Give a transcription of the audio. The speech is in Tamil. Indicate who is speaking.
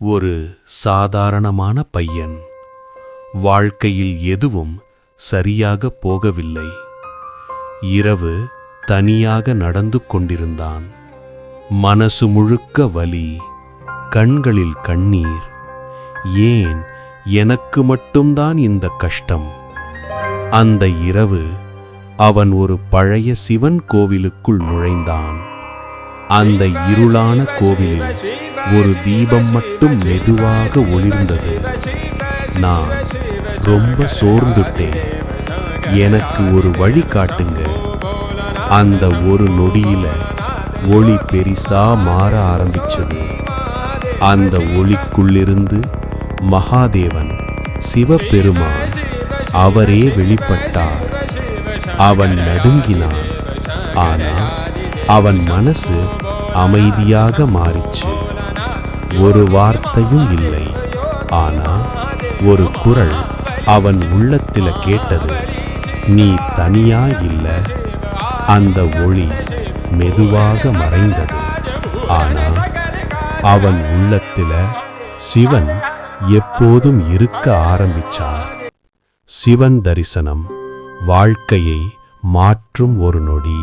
Speaker 1: ஒரு சாதாரணமான பையன். வாழ்க்கையில் எதுவும் சரியாக போகவில்லை. இரவு தனியாக நடந்து கொண்டிருந்தான். மனசு முழுக்க வலி, கண்களில் கண்ணீர். ஏன் எனக்கு மட்டும்தான் இந்த கஷ்டம்? அந்த இரவு அவன் ஒரு பழைய சிவன் கோவிலுக்குள் நுழைந்தான். அந்த இருளான கோவிலில் ஒரு தீபம் மட்டும் மெதுவாக ஒளிர்ந்தது. நான் ரொம்ப சோர்ந்துட்டேன், எனக்கு ஒரு வழி காட்டுங்க. அந்த ஒரு நொடியில ஒளி பெரிசா மாற ஆரம்பிச்சது. அந்த ஒளிக்குள்ளிருந்து மகாதேவன், சிவபெருமான் அவரே வெளிப்பட்டார். அவன் நடுங்கினான், ஆனா அவன் மனசு அமைதியாக மாறிச்சு. ஒரு வார்த்தையும் இல்லை, ஆனா ஒரு குரல் அவன் உள்ளத்தில கேட்டது, நீ தனியா இல்ல. அந்த ஒளி மெதுவாக மறைந்தது, ஆனா அவன் உள்ளத்தில சிவன் எப்போதும் இருக்க ஆரம்பிச்சார். சிவன் தரிசனம் வாழ்க்கையை மாற்றும் ஒரு நொடி.